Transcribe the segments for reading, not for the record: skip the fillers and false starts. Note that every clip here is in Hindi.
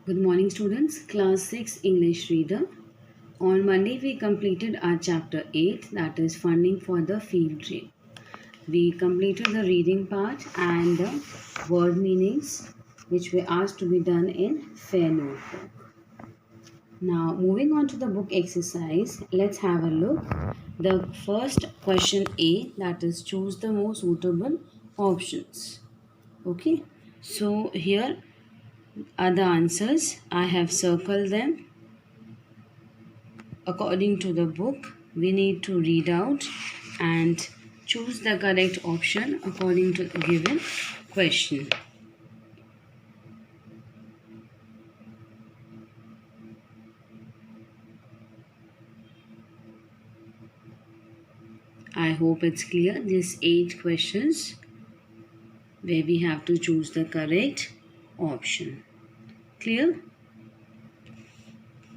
Good morning, students. Class 6 English Reader. On Monday, we completed our chapter 8, that is funding for the field trip. We completed the reading part and the word meanings, which were asked to be done in Fair Notebook. Now, moving on to the book exercise, let's have a look. The first question A, that is choose the most suitable options. Okay, so here are the answers. I have circled them. According to the book, we need to read out and choose the correct option according to the given question. I hope it's clear. These 8 questions where we have to choose the correct option. Clear?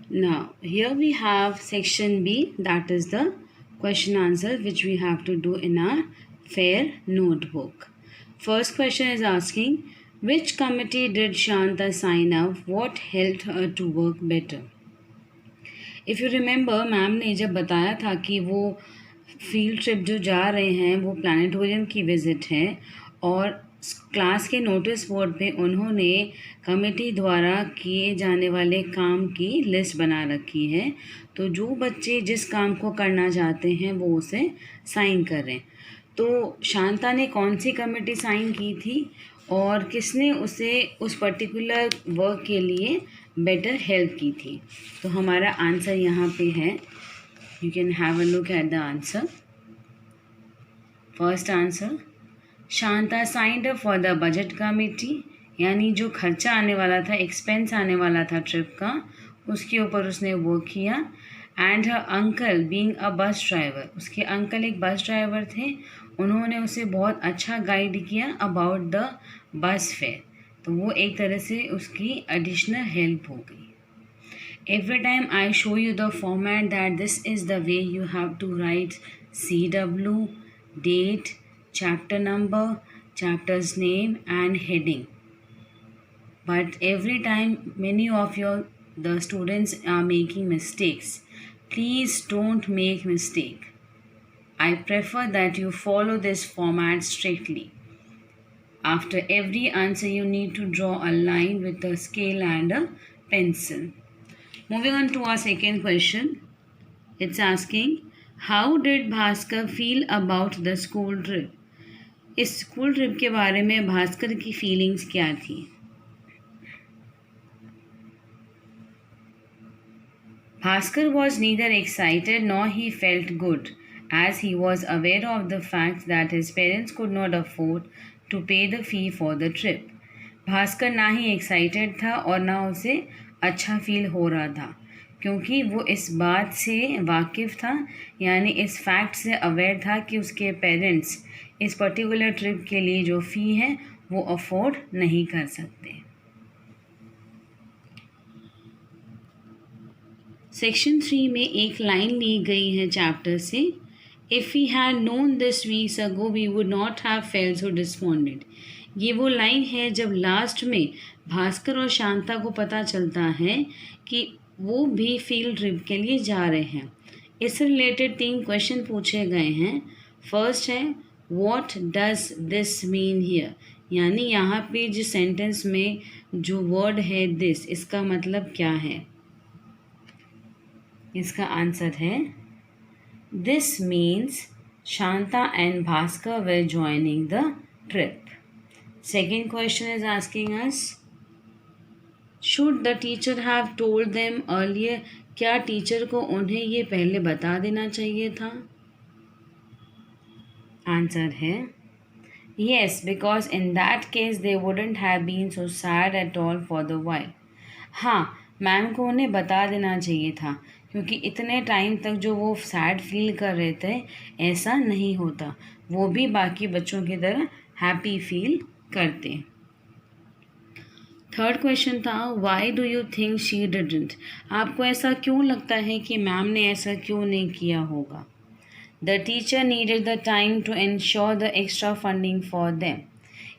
Now, here we have section B, that is the question answer which we have to do in our Fair Notebook. First question is asking, which committee did Shanta sign up? What helped her to work better? If you remember, ma'am ने जब बताया था कि वो फील्ड ट्रिप जो जा रहे हैं वो प्लानिटोरियम की विज़िट है और क्लास के नोटिस बोर्ड पे उन्होंने कमेटी द्वारा किए जाने वाले काम की लिस्ट बना रखी है, तो जो बच्चे जिस काम को करना चाहते हैं वो उसे साइन कर रहे हैं। तो शांता ने कौन सी कमेटी साइन की थी और किसने उसे उस पर्टिकुलर वर्क के लिए बेटर हेल्प की थी? तो हमारा आंसर यहाँ पे है, you can have a look at the answer. First answer, Shanta signed up for the budget committee, यानी जो खर्चा आने वाला था, एक्सपेंस आने वाला था ट्रिप का, उसके ऊपर उसने वर्क किया. And her uncle being a bus driver, उसके अंकल एक बस ड्राइवर थे, उन्होंने उसे बहुत अच्छा गाइड किया अबाउट द बस फेयर, तो वो एक तरह से उसकी एडिशनल हेल्प हो गई. Every time I show you the format that this is the way you have to write CW, date, chapter number, chapter's name and heading. But every time many of the students are making mistakes. Please don't make mistake. I prefer that you follow this format strictly. After every answer you need to draw a line with a scale and a pencil. Moving on to our second question, it's asking, how did Bhaskar feel about the school trip? इस स्कूल ट्रिप के बारे में भास्कर की फीलिंग्स क्या थी? Bhaskar was neither excited nor he felt good, as he was aware of the fact that his parents could not afford to pay the fee for the trip. Bhaskar ना ही एक्साइटेड था और ना उसे अच्छा फील हो रहा था, क्योंकि वो इस बात से वाकिफ़ था, यानी इस फैक्ट से अवेयर था कि उसके पेरेंट्स इस पर्टिकुलर ट्रिप के लिए जो फ़ी है वो अफोर्ड नहीं कर सकते. सेक्शन 3 में एक लाइन ली गई है चैप्टर से, if we had known this weeks ago we would not have felt so despondent. ये वो लाइन है जब लास्ट में भास्कर और शांता को पता चलता है कि वो भी फील्ड ट्रिप के लिए जा रहे हैं. इससे रिलेटेड 3 क्वेश्चन पूछे गए हैं. फर्स्ट है, what does this mean here, यानी यहाँ पे जिस सेंटेंस में जो वर्ड है दिस, इसका मतलब क्या है? इसका आंसर है, this means Shanta and Bhaskar were joining the trip. Second question is asking us, should the teacher have told them earlier, क्या टीचर को उन्हें ये पहले बता देना चाहिए था? आंसर है, yes, because in that case they wouldn't have been so sad at all for the while. हाँ, मैम को उन्हें बता देना चाहिए था, क्योंकि इतने टाइम तक जो वो सैड फील कर रहे थे ऐसा नहीं होता, वो भी बाकी बच्चों की तरह हैप्पी फील करते. थर्ड क्वेश्चन था, why do you think she didn't, आपको ऐसा क्यों लगता है कि मैम ने ऐसा क्यों नहीं किया होगा? The teacher needed the time to ensure the extra funding for them,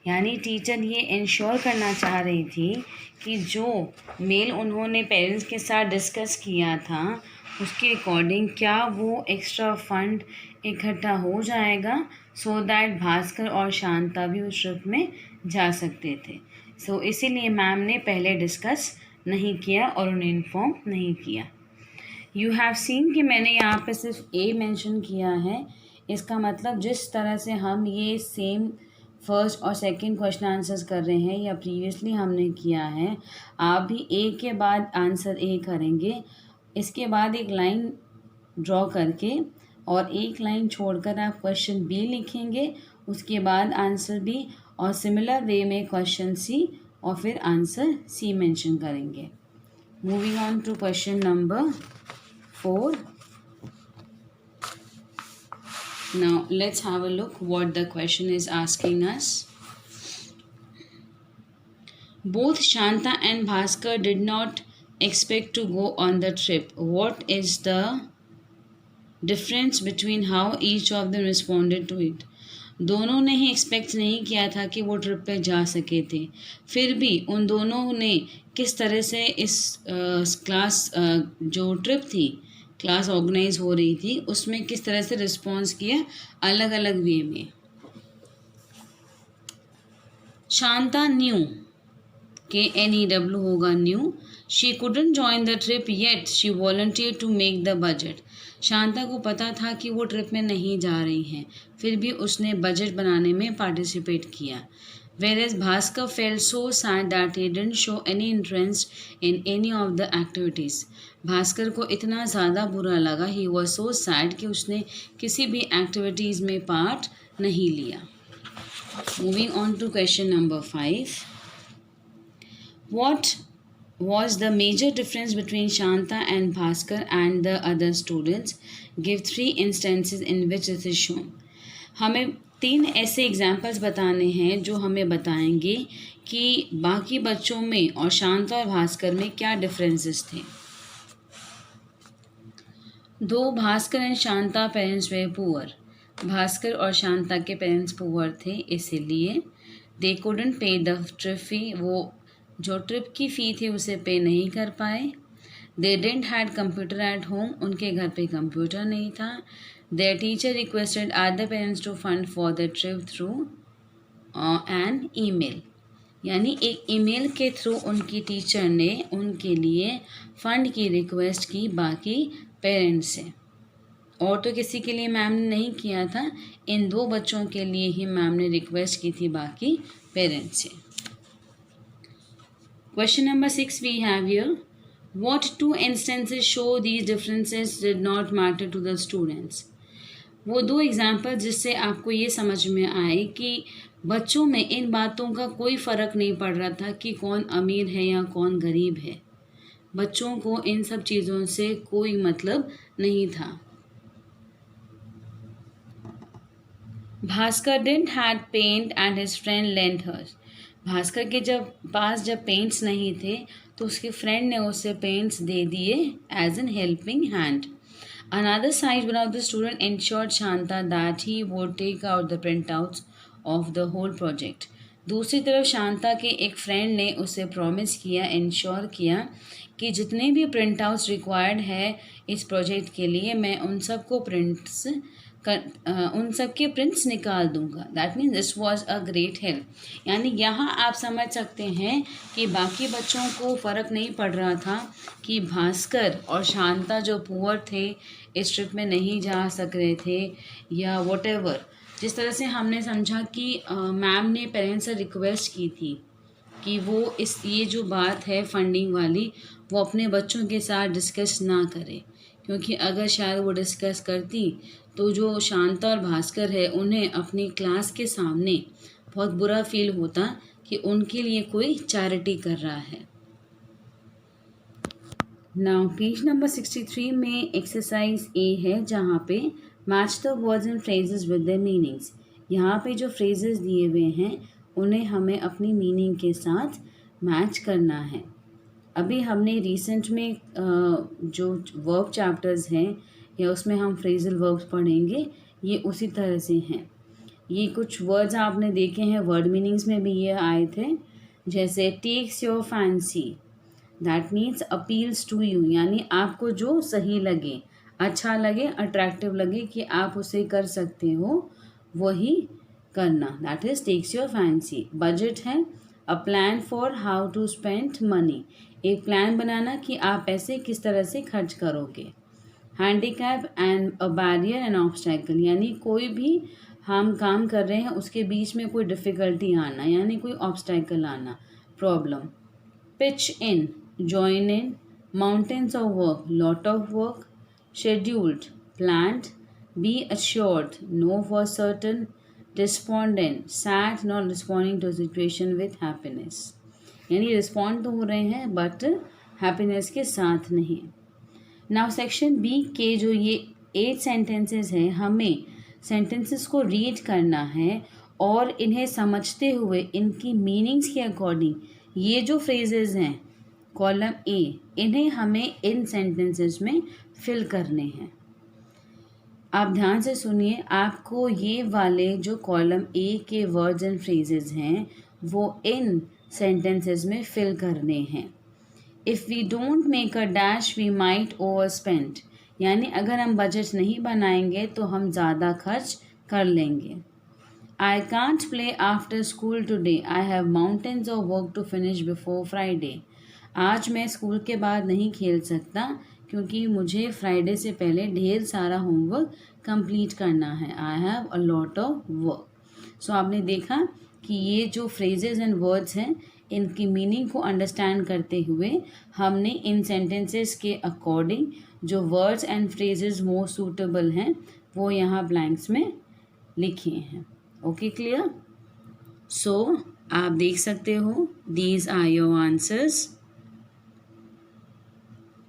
यानी टीचर ये इंश्योर करना चाह रही थी कि जो मेल उन्होंने पेरेंट्स के साथ डिस्कस किया था उसके अकॉर्डिंग क्या वो एक्स्ट्रा फंड इकट्ठा हो जाएगा सो दैट भास्कर और शांता भी उस ट्रिप में जा सकते थे। सो इसीलिए मैम ने पहले डिस्कस नहीं किया और उन्हें इन्फॉर्म नहीं किया। यू हैव सीन कि मैंने यहाँ पे सिर्फ ए मेंशन किया है। इसका मतलब जिस तरह से हम ये सेम फर्स्ट और सेकंड क्वेश्चन आंसर्स कर रहे हैं या प्रीवियसली हमने किया है, आप भी ए के बाद आंसर ए करेंगे, इसके बाद एक लाइन ड्रॉ करके और एक लाइन छोड़कर आप क्वेश्चन बी लिखेंगे, उसके बाद आंसर बी और सिमिलर वे में क्वेश्चन सी और फिर आंसर सी मेंशन करेंगे। Moving on to question number 4. Now let's have a look what the question is asking us. Both Shanta and Bhaskar did not expect to go on the trip. What is the difference between how each of them responded to it? दोनों ने ही एक्सपेक्ट नहीं किया था कि वो ट्रिप पे जा सके थे, फिर भी उन दोनों ने किस तरह से इस क्लास जो ट्रिप थी, क्लास ऑर्गेनाइज हो रही थी, उसमें किस तरह से रिस्पॉन्स किया अलग अलग वे में। शांता न्यू के NEW होगा new, she couldn't join the trip yet she volunteer to make the budget. Shanta को पता था कि वो ट्रिप में नहीं जा रही हैं, फिर भी उसने बजट बनाने में पार्टिसिपेट किया। Whereas Bhaskar felt so sad that he didn't show any interest in any of the activities. Bhaskar को इतना ज़्यादा बुरा लगा, he was so sad कि उसने किसी भी एक्टिविटीज़ में पार्ट नहीं लिया। Moving on to question number 5. What was the major difference between Shanta and Bhaskar and the other students? Give 3 instances in which this is shown. हमें 3 ऐसे एग्जाम्पल्स बताने हैं जो हमें बताएंगे कि बाकी बच्चों में और शांता और भास्कर में क्या डिफरेंसेस थे। दो Bhaskar and Shanta parents way poor. Bhaskar और शांता के पेरेंट्स पुअर थे, इसीलिए दे कुडंट पे द ट्रिप फी, वो जो ट्रिप की फ़ी थी उसे पे नहीं कर पाए। They didn't had computer at home, उनके घर पे कंप्यूटर नहीं था। Their teacher requested other parents to fund for the trip through an email, यानी एक ईमेल के थ्रू उनकी टीचर ने उनके लिए फ़ंड की रिक्वेस्ट की बाकी पेरेंट्स से, और तो किसी के लिए मैम ने नहीं किया था, इन 2 बच्चों के लिए ही मैम ने रिक्वेस्ट की थी बाकी पेरेंट्स से। Question number 6 we have here. What 2 instances show these differences did not matter to the students? वो 2 एग्जाम्पल जिससे आपको ये समझ में आए कि बच्चों में इन बातों का कोई फ़र्क नहीं पड़ रहा था कि कौन अमीर है या कौन गरीब है। बच्चों को इन सब चीज़ों से कोई मतलब नहीं था। Bhaskar didn't had paint and his friend lent hers. Bhaskar के जब पेंट्स नहीं थे तो उसके फ्रेंड ने उसे पेंट्स दे दिए as an helping hand. Another side one of the student ensured Shanta that he would take out the printouts of the whole project. दूसरी तरफ शांता के एक फ्रेंड ने उसे प्रॉमिस किया, इंश्योर किया कि जितने भी प्रिंट आउट्स रिक्वायर्ड है इस प्रोजेक्ट के लिए मैं उन सब के प्रिंट्स निकाल दूंगा। That means this was a great help. यानी यहाँ आप समझ सकते हैं कि बाकी बच्चों को फ़र्क नहीं पड़ रहा था कि भास्कर और शांता जो पुअर थे इस ट्रिप में नहीं जा सक रहे थे या वॉटेवर। जिस तरह से हमने समझा कि मैम ने पेरेंट्स से रिक्वेस्ट की थी कि वो ये जो बात है फंडिंग वाली वो अपने बच्चों के साथ डिस्कस ना करे, क्योंकि अगर शायद वो डिस्कस करती तो जो शांता और भास्कर है उन्हें अपनी क्लास के सामने बहुत बुरा फील होता कि उनके लिए कोई चैरिटी कर रहा है। नाउ पेज नंबर 63 में एक्सरसाइज ए है जहाँ पे match the words and phrases with their meanings. यहाँ पे जो फ्रेजेस दिए हुए हैं उन्हें हमें अपनी मीनिंग के साथ मैच करना है। अभी हमने रिसेंट में जो वर्ब चैप्टर्स हैं या उसमें हम फ्रेजल वर्ब्स पढ़ेंगे, ये उसी तरह से हैं। ये कुछ वर्ड्स आपने देखे हैं, वर्ड मीनिंग्स में भी ये आए थे, जैसे takes your fancy, that means appeals to you, यानी आपको जो सही लगे, अच्छा लगे, अट्रैक्टिव लगे कि आप उसे कर सकते हो, वही करना, that is takes your fancy. Budget है a plan for how to spend money, एक प्लान बनाना कि आप पैसे किस तरह से खर्च करोगे। Handicap and a barrier and obstacle, यानी कोई भी हम काम कर रहे हैं उसके बीच में कोई डिफ़िकल्टी आना, यानी कोई ऑब्स्टैकल आना, problem. Pitch in, join in, mountains of work, lot of work, scheduled, planned, be assured, no for certain, despondent, sad, not responding to situation with happiness, यानी रिस्पॉन्ड तो हो रहे हैं बट हैप्पीनेस के साथ नहीं। नाउ सेक्शन बी के जो ये 8 सेंटेंसेस हैं, हमें सेंटेंसेस को रीड करना है और इन्हें समझते हुए इनकी मीनिंग्स के अकॉर्डिंग ये जो फ्रेजेस हैं कॉलम ए, इन्हें हमें इन सेंटेंसेस में फिल करने हैं। आप ध्यान से सुनिए, आपको ये वाले जो कॉलम ए के वर्ड्स एंड फ्रेजेस हैं वो इन सेंटेंसेस में फिल करने हैं। If we don't make a dash we might over spend, यानी अगर हम बजट नहीं बनाएंगे तो हम ज़्यादा खर्च कर लेंगे। I can't play after school today, I have mountains of work to finish before Friday, आज मैं स्कूल के बाद नहीं खेल सकता क्योंकि मुझे फ्राइडे से पहले ढेर सारा होमवर्क कंप्लीट करना है, I have a lot of work. So आपने देखा कि ये जो फ्रेजेस एंड वर्ड्स हैं इनकी मीनिंग को अंडरस्टैंड करते हुए हमने इन सेंटेंसेस के अकॉर्डिंग जो words and phrases most suitable हैं वो यहाँ ब्लैंक्स में लिखे हैं। Okay, clear? सो आप देख सकते हो, these are your answers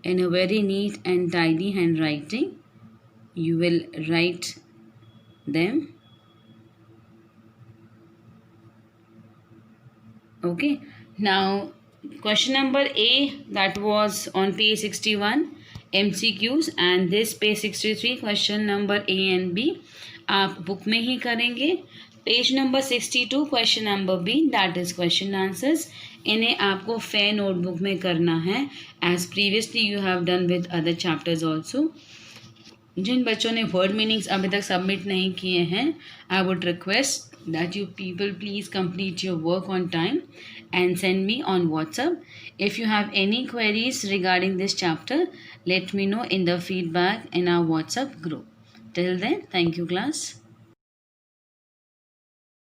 in a very neat and tidy handwriting. You will write them. Okay, now question number A, that was on page 61 MCQs, and this page 63 question number A and B आप बुक में ही करेंगे। Page number 62 question number B, that is question answers, इन्हें आपको फेयर नोटबुक में करना है as previously you have done with other chapters also. जिन बच्चों ने वर्ड मीनिंग्स अभी तक सबमिट नहीं किए हैं, I would request that you people please complete your work on time and send me on WhatsApp. If you have any queries regarding this chapter, let me know in the feedback in our WhatsApp group. Till then, thank you class.